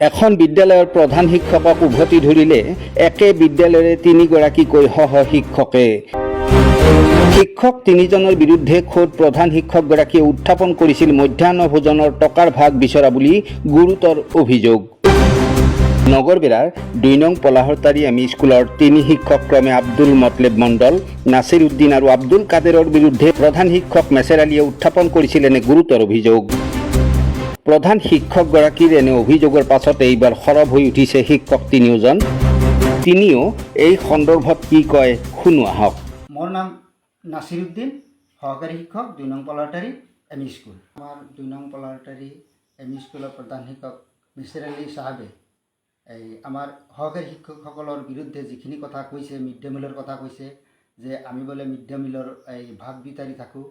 এখন বিদ্যালয়ৰ প্ৰধান শিক্ষকক উভতি ধৰিলে একে বিদ্যালয়ৰে তিনিগৰাকীকৈ সহ শিক্ষকে। শিক্ষক তিনিজনৰ বিৰুদ্ধে খোদ প্ৰধান শিক্ষকগৰাকীয়ে উত্থাপন কৰিছিল মধ্যাহ্ন ভোজনৰ টকাৰ ভাগ বিচৰা বুলি গুৰুতৰ অভিযোগ। নগৰবেৰাৰ ২ নং পলাহৰতাৰী এমই স্কুলৰ তিনি শিক্ষক ক্ৰমে আব্দুল মতলেব মণ্ডল, নাছিৰ উদ্দিন আৰু আব্দুল কাদেৰৰ বিৰুদ্ধে প্ৰধান শিক্ষক মেছেৰ আলীয়ে উত্থাপন কৰিছিল এনে গুৰুতৰ অভিযোগ। প্ৰধান শিক্ষকগৰাকীৰ এনে অভিযোগৰ পাছত এইবাৰ সৰব হৈ উঠিছে শিক্ষক তিনিওজন। তিনিও এই সন্দৰ্ভত কি কয় শুনো আহক। মোৰ নাম নাছিৰ উদ্দিন, সহকাৰী শিক্ষক ২ নং পলাহৰতাৰী এমই স্কুল। আমাৰ ২ নং পলাহৰতাৰী এমই স্কুলৰ প্ৰধান শিক্ষক মেছেৰ আলী চাহাবে আমাৰ সহকাৰী শিক্ষকসকলৰ বিৰুদ্ধে যিখিনি কথা কৈছে, মিড ডে মিলৰ কথা কৈছে যে আমি বোলে মিড ডে মিলৰ ভাগ বিতাৰি থাকোঁ।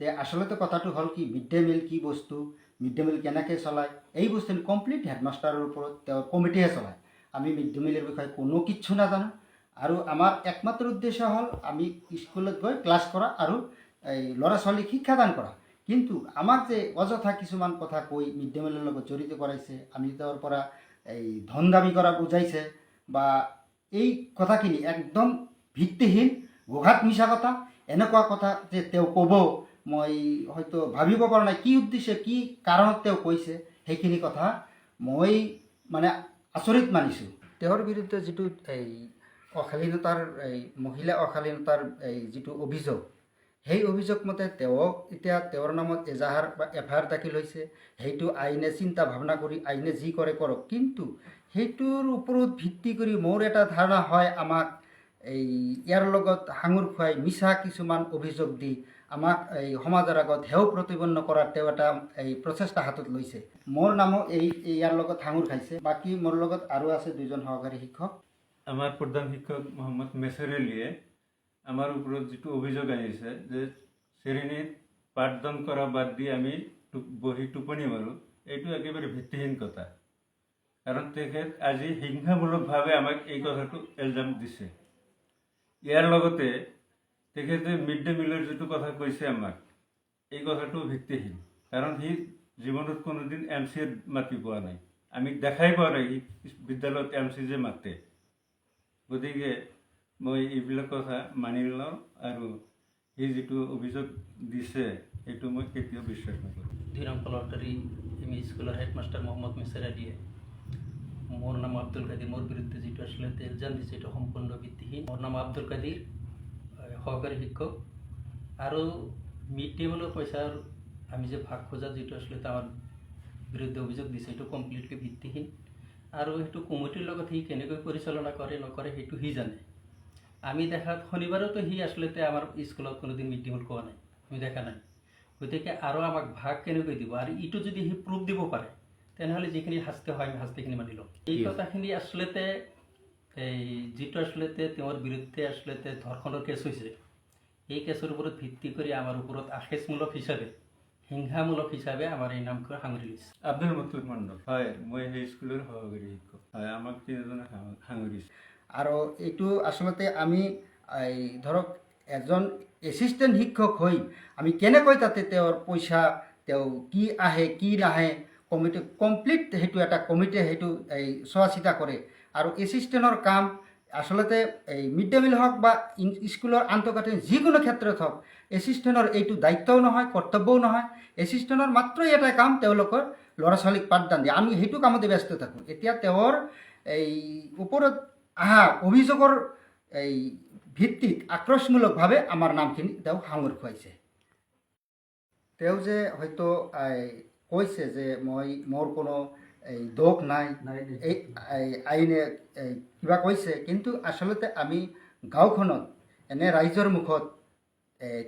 তে আচলতে কথাটো হ'ল কি, মিড ডে মিল কি বস্তু, মিড ডে মিল কেনেকৈ চলায়, এই বস্তুটো কমপ্লিট হেডমাষ্টাৰৰ ওপৰত তেওঁৰ কমিটিয়ে চলায়। আমি মিড ডে মিলৰ বিষয়ে কোনো কিচ্ছু নাজানো। আৰু আমাৰ একমাত্ৰ উদ্দেশ্য হ'ল আমি স্কুলত গৈ ক্লাছ কৰা আৰু ল'ৰা ছোৱালীক শিক্ষাদান কৰা। কিন্তু আমাক যে অযথা কিছুমান কথা কৈ মিড ডে মিলৰ লগত জড়িত কৰাইছে, আমি তেওঁৰ পৰা ধন দাবী কৰা বুজাইছে বা এই কথাখিনি একদম ভিত্তিহীন, গোঘাত মিছা কথা। এনেকুৱা কথা যে তেওঁ ক'ব মই হয়তো ভাবিব পৰা নাই, কি উদ্দেশ্যে কি কাৰণত তেওঁ কৈছে সেইখিনি কথা মই মানে আচৰিত মানিছোঁ। তেওঁৰ বিৰুদ্ধে যিটো অশালীনতাৰ মহিলা অশালীনতাৰ যিটো অভিযোগ, সেই অভিযোগ মতে তেওঁক এতিয়া তেওঁৰ নামত এজাহাৰ বা এফআইআৰ দাখিল হৈছে। সেইটো আইনে চিন্তা ভাৱনা কৰি আইনে যি কৰে কৰক, কিন্তু সেইটোৰ ওপৰত ভিত্তি কৰি মোৰ এটা ধাৰণা হয় আমাক ইয়াৰ লগত সাঙুৰ খুৱাই মিছা কিছুমান অভিযোগ দি আমাক সমাজৰ আগত হেও প্ৰতিপন্ন কৰাৰ তেওঁ এটা প্ৰচেষ্টা হাতত লৈছে। মোৰ নামো ইয়াৰ লগত সাঙুৰ খাইছে। বাকী মোৰ লগত আৰু আছে 2জন সহকাৰী শিক্ষক। আমাৰ প্ৰধান শিক্ষক মোহাম্মদ মেছেৰ আলীয়ে আমাৰ ওপৰত যিটো অভিযোগ আহিছে যে শ্ৰেণীত পাঠদান কৰা বাদ দি আমি বহি টোপনি মাৰোঁ, এইটো একেবাৰে ভিত্তিহীন কথা। কাৰণ তেখেত আজি হিংসামূলকভাৱে আমাক এই কথাটো এলজাম দিছে। ইয়াৰ লগতে তেখেতে মিড ডে মিলৰ যিটো কথা কৈছে আমাক, এই কথাটো ভিত্তিহীন। কাৰণ সি জীৱনত কোনোদিন MC মাতি পোৱা নাই, আমি দেখাই পোৱা নাই বিদ্যালয়ত MC যে মাতে। গতিকে মই এইবিলাক কথা মানি লওঁ আৰু সি যিটো অভিযোগ দিছে সেইটো মই কেতিয়াও বিশ্বাস নকৰোঁ। 2 নং পলাহৰতাৰী এমই স্কুলৰ হেডমাষ্টাৰ মোহাম্মদ মেছেৰ আলীয়ে মোৰ নাম আব্দুল কাদিৰ মোৰ বিৰুদ্ধে যিটো আসলে এলজাম দিছে এটা সম্পূৰ্ণ ভিত্তিহীন। মোৰ নাম আব্দুল কাদিৰ, সহকাৰী শিক্ষক। আৰু মিড ডে মিলৰ পইচাৰ আমি যে ভাগ খোজা যিটো আসলে আমাৰ বিৰুদ্ধে অভিযোগ দিছে সেইটো কমপ্লিটলি ভিত্তিহীন। আৰু সেইটো কমিটিৰ লগত সি কেনেকৈ পৰিচালনা কৰে নকৰে সেইটো সি জানে। আমি দেখাত শনিবাৰতো সি আচলতে আমাৰ স্কুলত কোনোদিন মিড ডে মিল খোৱা নাই, আমি দেখা নাই। গতিকে আৰু আমাক ভাগ কেনেকৈ দিব, আৰু ইটো যদি সি প্ৰুফ দিব পাৰে তেনেহ'লে যিখিনি শাস্তি হয় আমি শাস্তিখিনি মানি লওঁ। এই কথাখিনি আচলতে যিটো আচলতে তেওঁৰ বিৰুদ্ধে আচলতে ধৰ্ষণৰ কেছ হৈছে, এই কেছৰ ওপৰত ভিত্তি কৰি আমাৰ ওপৰত আশেষমূলক হিচাপে, হিংসামূলক হিচাপে আমাৰ এই নামখন সাঙুৰি লৈছে। আব্দুল মতলেব মণ্ডল, হয়, মই সেই স্কুলৰ সহকাৰী শিক্ষক। হয়, আমাক তিনিজনে সাঙুৰিছে। আৰু এইটো আচলতে আমি ধৰক এজন এছিষ্টেণ্ট শিক্ষক হৈ আমি কেনেকৈ তাতে তেওঁৰ পইচা তেওঁ কি আহে কি নাহে কমিটি কমপ্লিট সেইটো এটা কমিটিয়ে সেইটো চোৱা চিতা কৰে। আৰু এছিষ্টেণ্টৰ কাম আচলতে মিড ডে মিল হওক বা স্কুলৰ আন্তঃগাঁথনি যিকোনো ক্ষেত্ৰত হওক, এছিষ্টেণ্টৰ এইটো দায়িত্বও নহয়, কৰ্তব্যও নহয়। এছিষ্টেণ্টৰ মাত্ৰ এটা কাম তেওঁলোকৰ ল'ৰা ছোৱালীক পাঠদান দিয়ে, আমি সেইটো কামতে ব্যস্ত থাকোঁ। এতিয়া তেওঁৰ ওপৰত অহা অভিযোগৰ ভিত্তিত আক্ৰোশমূলকভাৱে আমাৰ নামখিনি তেওঁ সাঙুৰ খুৱাইছে। তেওঁ যে হয়তো কৈছে যে মোৰ কোনো দোষ নাই, এই আইনে কিবা কৈছে, কিন্তু আচলতে আমি গাঁওখনত এনে ৰাইজৰ মুখত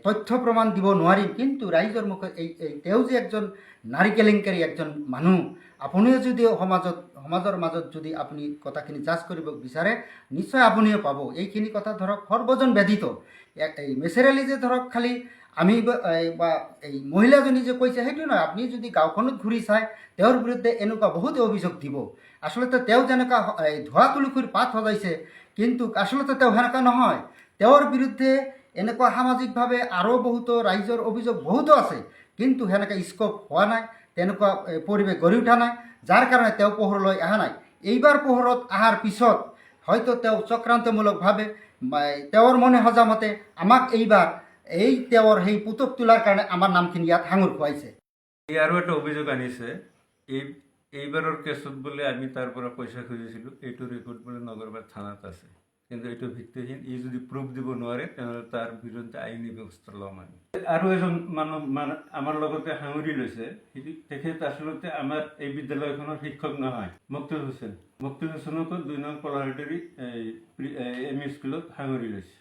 তথ্য প্ৰমাণ দিব নোৱাৰিম, কিন্তু ৰাইজৰ মুখত তেওঁ যে একজন নাৰী কেলেংকাৰী একজন মানুহ, আপুনিও যদি সমাজৰ মাজত যদি আপুনি কথাখিনি জাজ কৰিব বিচাৰে নিশ্চয় আপুনিও পাব। এইখিনি কথা ধৰক সৰ্বজন ব্যথিত। মেছেৰ আলী যে ধৰক খালি আমি বা এই মহিলাজনী যে কৈছে সেইটো নহয়, আপুনি যদি গাঁওখনত ঘূৰি চায় তেওঁৰ বিৰুদ্ধে এনেকুৱা বহুতো অভিযোগ দিব। আচলতে তেওঁ যেনেকুৱা ধোৱা তুলসীৰ পাত সজাইছে, কিন্তু আচলতে তেওঁ সেনেকুৱা নহয়। তেওঁৰ বিৰুদ্ধে এনেকুৱা সামাজিকভাৱে আৰু বহুতো ৰাইজৰ অভিযোগ বহুতো আছে, কিন্তু সেনেকৈ স্কোপ হোৱা নাই। তেনেকুৱা পৰিৱেশ গঢ়ি উঠা নাই, যাৰ কাৰণে তেওঁ পোহৰলৈ অহা নাই। এইবাৰ পোহৰত অহাৰ পিছত হয়তো তেওঁ চক্ৰান্তমূলকভাৱে তেওঁৰ মনে সজামতে আমাক এইবাৰ তেওঁৰ সেই পুতক তোলাৰ কাৰণে আমাৰ নামখিনি ইয়াত সাঙুৰ খুৱাইছে। আৰু এটা অভিযোগ আনিছে, এইবাৰৰ কেছত বোলে আমি তাৰ পৰা পইচা খুজিছিলোঁ, এইটো ৰেকৰ্ড বোলে নগৰবাদ থানাত আছে, কিন্তু এইটো ভিত্তিহীন। ই যদি প্ৰুফ দিব নোৱাৰে তেনেহ'লে তাৰ বিৰুদ্ধে আইনী ব্যৱস্থা ল'ম আমি। আৰু এজন মানুহ আমাৰ লগতে সাঙুৰি লৈছে, তেখেত আচলতে আমাৰ এই বিদ্যালয়খনৰ শিক্ষক নহয়, মকতুল হুছেইন। মকতুল হুছেইনকো 2 নং পলাহাট্টিৰ এম ই স্কুলত সাঙুৰি লৈছে।